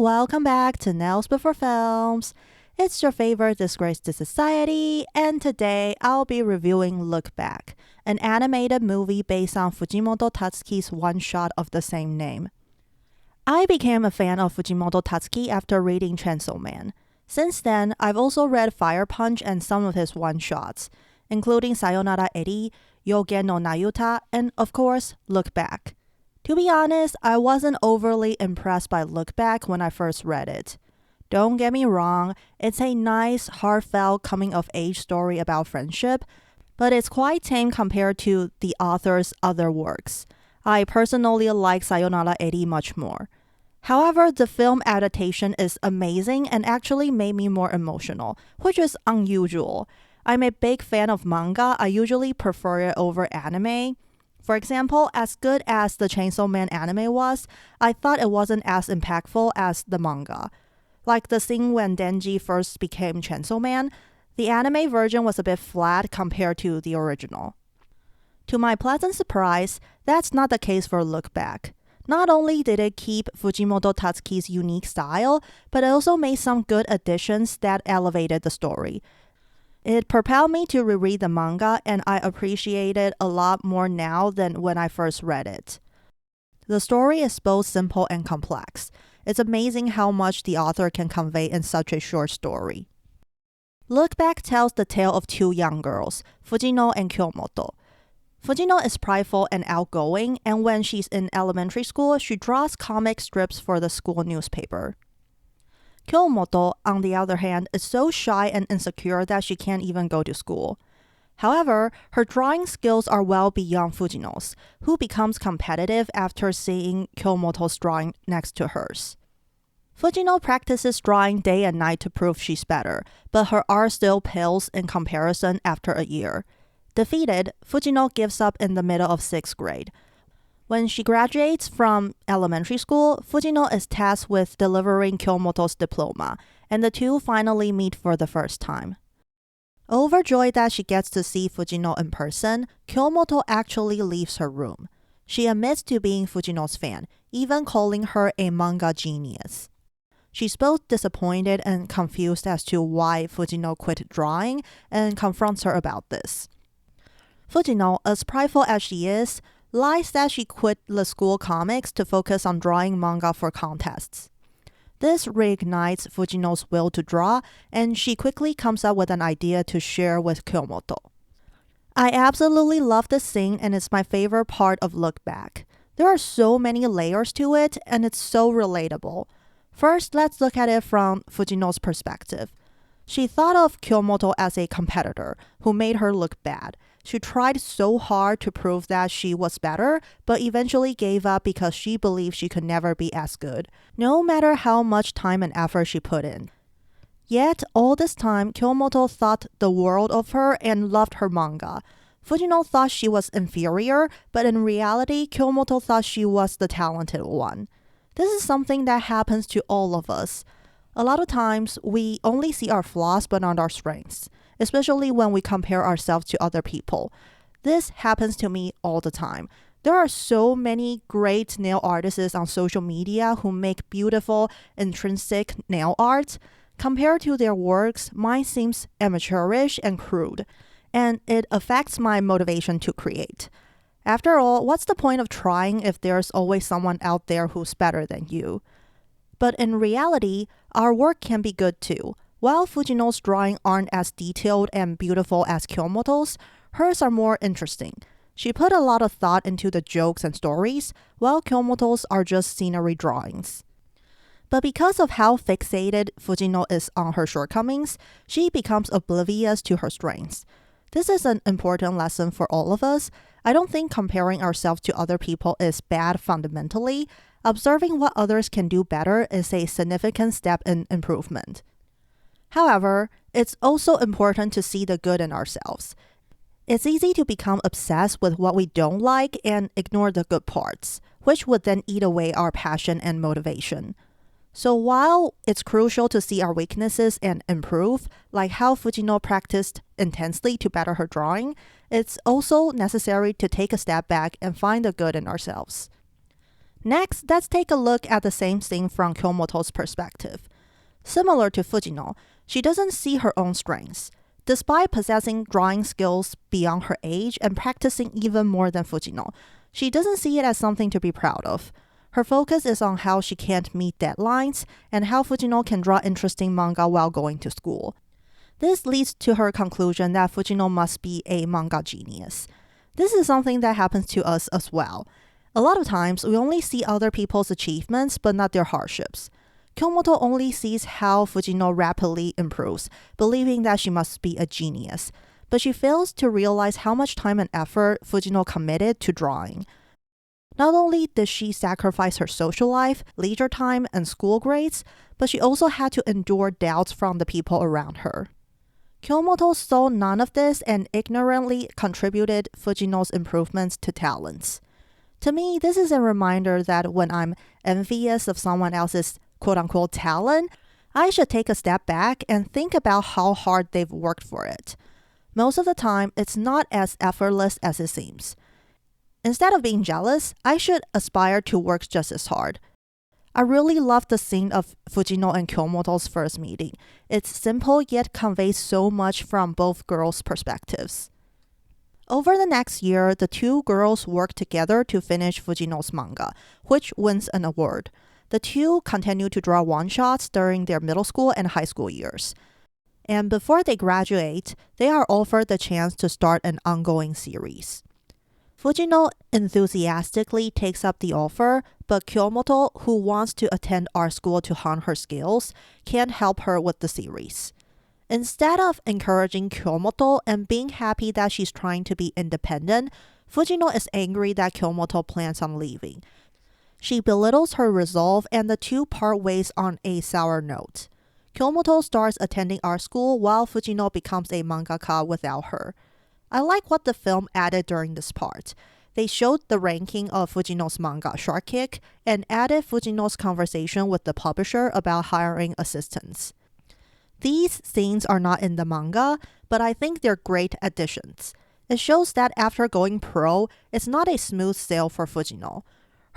welcome back to Nails Before Films. It's your favorite disgrace to society, and today I'll be reviewing Look Back, an animated movie based on Fujimoto Tatsuki's one-shot of the same name. I became a fan of Fujimoto Tatsuki after reading Chainsaw Man. Since then, I've also read Fire Punch and some of his one-shots, including Sayonara Eri, Yogen no Nayuta, and of course, Look Back. To be honest, I wasn't overly impressed by Look Back when I first read it. Don't get me wrong, it's a nice, heartfelt coming-of-age story about friendship, but it's quite tame compared to the author's other works. I personally like Sayonara Eri much more. However, the film adaptation is amazing and actually made me more emotional, which is unusual. I'm a big fan of manga. I usually prefer it over anime. For example, as good as the Chainsaw Man anime was, I thought it wasn't as impactful as the manga. Like the scene when Denji first became Chainsaw Man, the anime version was a bit flat compared to the original. To my pleasant surprise, that's not the case for Look Back. Not only did it keep Fujimoto Tatsuki's unique style, but it also made some good additions that elevated the story. It propelled me to reread the manga, and I appreciate it a lot more now than when I first read it. The story is both simple and complex. It's amazing how much the author can convey in such a short story. Look Back tells the tale of two young girls, Fujino and Kyomoto. Fujino is prideful and outgoing, and when she's in elementary school, she draws comic strips for the school newspaper. Kyomoto, on the other hand, is so shy and insecure that she can't even go to school. However, her drawing skills are well beyond Fujino's, who becomes competitive after seeing Kyomoto's drawing next to hers. Fujino practices drawing day and night to prove she's better, but her art still pales in comparison after a year. Defeated, Fujino gives up in the middle of 6th grade. When she graduates from elementary school, Fujino is tasked with delivering Kyomoto's diploma, and the two finally meet for the first time. Overjoyed that she gets to see Fujino in person, Kyomoto actually leaves her room. She admits to being Fujino's fan, even calling her a manga genius. She's both disappointed and confused as to why Fujino quit drawing and confronts her about this. Fujino, as prideful as she is, lies that she quit the school comics to focus on drawing manga for contests. This reignites Fujino's will to draw, and she quickly comes up with an idea to share with Kyomoto. I absolutely love this scene, and it's my favorite part of Look Back. There are so many layers to it, and it's so relatable. First, let's look at it from Fujino's perspective. She thought of Kyomoto as a competitor who made her look bad. She tried so hard to prove that she was better, but eventually gave up because she believed she could never be as good, no matter how much time and effort she put in. Yet, all this time, Kyomoto thought the world of her and loved her manga. Fujino thought she was inferior, but in reality, Kyomoto thought she was the talented one. This is something that happens to all of us. A lot of times, we only see our flaws but not our strengths, especially when we compare ourselves to other people. This happens to me all the time. There are so many great nail artists on social media who make beautiful, intrinsic nail art. Compared to their works, mine seems amateurish and crude, and it affects my motivation to create. After all, what's the point of trying if there's always someone out there who's better than you? But in reality, our work can be good too. While Fujino's drawings aren't as detailed and beautiful as Kyomoto's, hers are more interesting. She put a lot of thought into the jokes and stories, while Kyomoto's are just scenery drawings. But because of how fixated Fujino is on her shortcomings, she becomes oblivious to her strengths. This is an important lesson for all of us. I don't think comparing ourselves to other people is bad fundamentally. Observing what others can do better is a significant step in improvement. However, it's also important to see the good in ourselves. It's easy to become obsessed with what we don't like and ignore the good parts, which would then eat away our passion and motivation. So while it's crucial to see our weaknesses and improve, like how Fujino practiced intensely to better her drawing, it's also necessary to take a step back and find the good in ourselves. Next, let's take a look at the same scene from Kyomoto's perspective. Similar to Fujino, she doesn't see her own strengths. Despite possessing drawing skills beyond her age and practicing even more than Fujino, she doesn't see it as something to be proud of. Her focus is on how she can't meet deadlines and how Fujino can draw interesting manga while going to school. This leads to her conclusion that Fujino must be a manga genius. This is something that happens to us as well. A lot of times, we only see other people's achievements but not their hardships. Kyomoto only sees how Fujino rapidly improves, believing that she must be a genius, but she fails to realize how much time and effort Fujino committed to drawing. Not only did she sacrifice her social life, leisure time, and school grades, but she also had to endure doubts from the people around her. Kyomoto saw none of this and ignorantly contributed Fujino's improvements to talents. To me, this is a reminder that when I'm envious of someone else's quote-unquote talent, I should take a step back and think about how hard they've worked for it. Most of the time, it's not as effortless as it seems. Instead of being jealous, I should aspire to work just as hard. I really love the scene of Fujino and Kyomoto's first meeting. It's simple yet conveys so much from both girls' perspectives. Over the next year, the two girls work together to finish Fujino's manga, which wins an award. The two continue to draw one-shots during their middle school and high school years. And before they graduate, they are offered the chance to start an ongoing series. Fujino enthusiastically takes up the offer, but Kyomoto, who wants to attend art school to hone her skills, can't help her with the series. Instead of encouraging Kyomoto and being happy that she's trying to be independent, Fujino is angry that Kyomoto plans on leaving. She belittles her resolve and the two part ways on a sour note. Kyomoto starts attending art school while Fujino becomes a mangaka without her. I like what the film added during this part. They showed the ranking of Fujino's manga Shark Kick and added Fujino's conversation with the publisher about hiring assistants. These scenes are not in the manga, but I think they're great additions. It shows that after going pro, it's not a smooth sail for Fujino.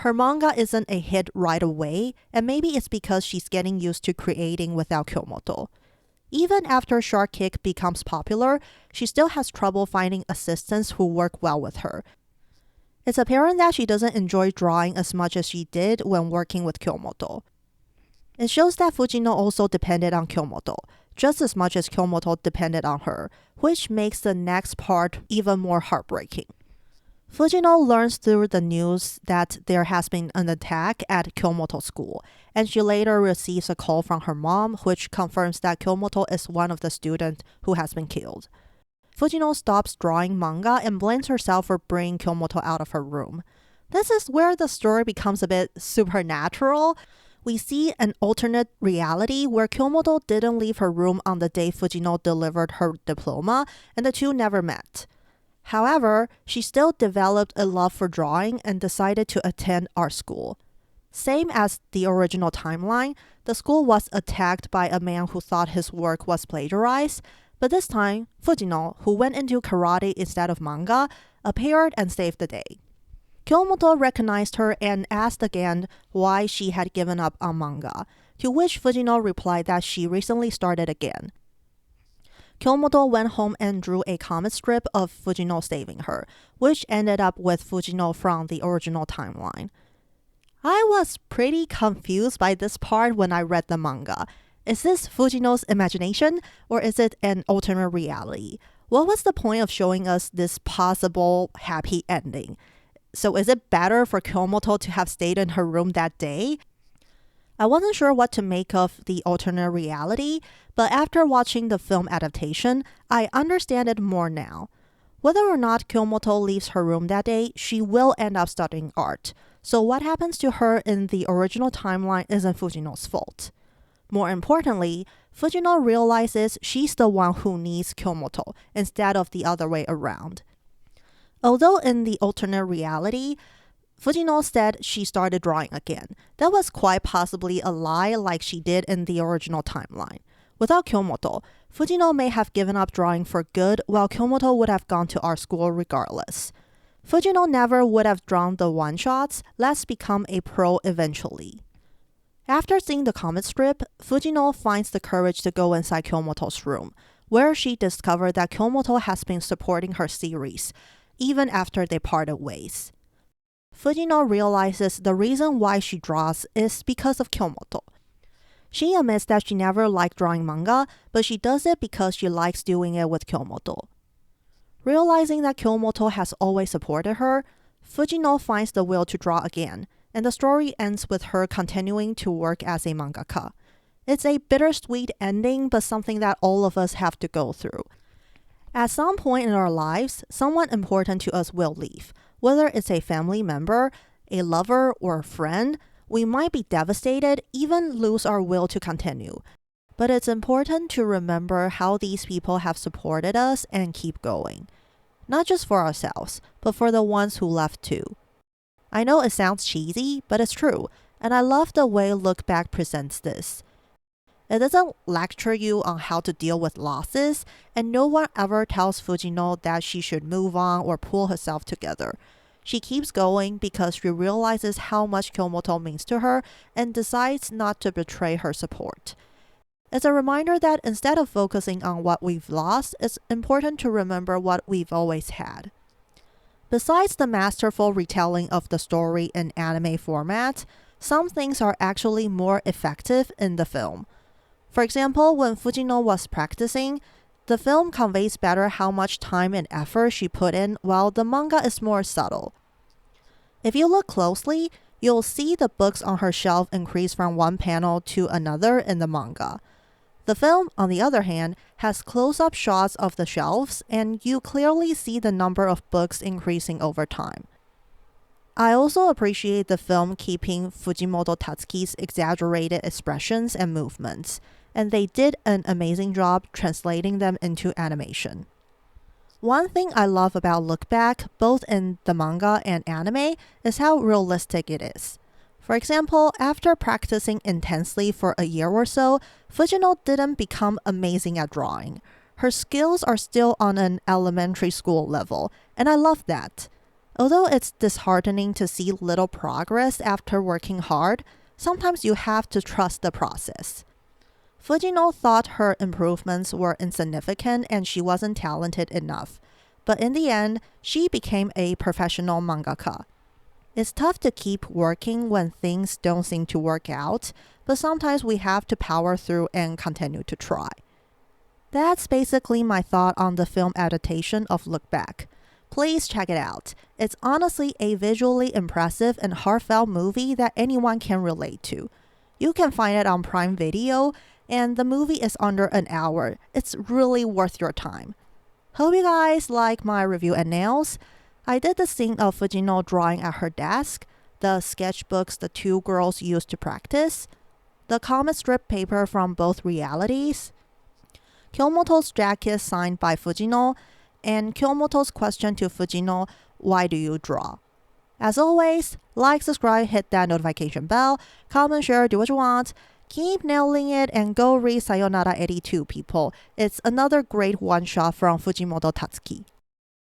Her manga isn't a hit right away, and maybe it's because she's getting used to creating without Kyomoto. Even after Shark Kick becomes popular, she still has trouble finding assistants who work well with her. It's apparent that she doesn't enjoy drawing as much as she did when working with Kyomoto. It shows that Fujino also depended on Kyomoto, just as much as Kyomoto depended on her, which makes the next part even more heartbreaking. Fujino learns through the news that there has been an attack at Kyomoto School, and she later receives a call from her mom, which confirms that Kyomoto is one of the students who has been killed. Fujino stops drawing manga and blames herself for bringing Kyomoto out of her room. This is where the story becomes a bit supernatural. We see an alternate reality where Kyomoto didn't leave her room on the day Fujino delivered her diploma, and the two never met. However, she still developed a love for drawing and decided to attend art school. Same as the original timeline, the school was attacked by a man who thought his work was plagiarized, but this time, Fujino, who went into karate instead of manga, appeared and saved the day. Kyomoto recognized her and asked again why she had given up on manga, to which Fujino replied that she recently started again. Kyomoto went home and drew a comic strip of Fujino saving her, which ended up with Fujino from the original timeline. I was pretty confused by this part when I read the manga. Is this Fujino's imagination, or is it an alternate reality? What was the point of showing us this possible happy ending? So is it better for Kyomoto to have stayed in her room that day? I wasn't sure what to make of the alternate reality, but after watching the film adaptation, I understand it more now. Whether or not Kyomoto leaves her room that day, she will end up studying art. So what happens to her in the original timeline isn't Fujino's fault. More importantly, Fujino realizes she's the one who needs Kyomoto instead of the other way around. Although in the alternate reality, Fujino said she started drawing again. That was quite possibly a lie like she did in the original timeline. Without Kyomoto, Fujino may have given up drawing for good while Kyomoto would have gone to art school regardless. Fujino never would have drawn the one-shots, let's become a pro eventually. After seeing the comic strip, Fujino finds the courage to go inside Kyomoto's room, where she discovered that Kyomoto has been supporting her series, even after they parted ways. Fujino realizes the reason why she draws is because of Kyomoto. She admits that she never liked drawing manga, but she does it because she likes doing it with Kyomoto. Realizing that Kyomoto has always supported her, Fujino finds the will to draw again, and the story ends with her continuing to work as a mangaka. It's a bittersweet ending, but something that all of us have to go through. At some point in our lives, someone important to us will leave. Whether it's a family member, a lover, or a friend, we might be devastated, even lose our will to continue. But it's important to remember how these people have supported us and keep going. Not just for ourselves, but for the ones who left too. I know it sounds cheesy, but it's true, and I love the way Look Back presents this. It doesn't lecture you on how to deal with losses, and no one ever tells Fujino that she should move on or pull herself together. She keeps going because she realizes how much Kyomoto means to her and decides not to betray her support. It's a reminder that instead of focusing on what we've lost, it's important to remember what we've always had. Besides the masterful retelling of the story in anime format, some things are actually more effective in the film. For example, when Fujino was practicing, the film conveys better how much time and effort she put in, while the manga is more subtle. If you look closely, you'll see the books on her shelf increase from one panel to another in the manga. The film, on the other hand, has close-up shots of the shelves, and you clearly see the number of books increasing over time. I also appreciate the film keeping Fujimoto Tatsuki's exaggerated expressions and movements, and they did an amazing job translating them into animation. One thing I love about Look Back, both in the manga and anime, is how realistic it is. For example, after practicing intensely for a year or so, Fujino didn't become amazing at drawing. Her skills are still on an elementary school level, and I love that. Although it's disheartening to see little progress after working hard, sometimes you have to trust the process. Fujino thought her improvements were insignificant and she wasn't talented enough, but in the end, she became a professional mangaka. It's tough to keep working when things don't seem to work out, but sometimes we have to power through and continue to try. That's basically my thought on the film adaptation of Look Back. Please check it out. It's honestly a visually impressive and heartfelt movie that anyone can relate to. You can find it on Prime Video, and the movie is under an hour. It's really worth your time. Hope you guys like my review and nails. I did the scene of Fujino drawing at her desk, the sketchbooks the two girls used to practice, the comic strip paper from both realities, Kyomoto's jacket signed by Fujino, and Kyomoto's question to Fujino, why do you draw? As always, like, subscribe, hit that notification bell, comment, share, do what you want. Keep nailing it and go read Sayonara 82, people. It's another great one-shot from Fujimoto Tatsuki.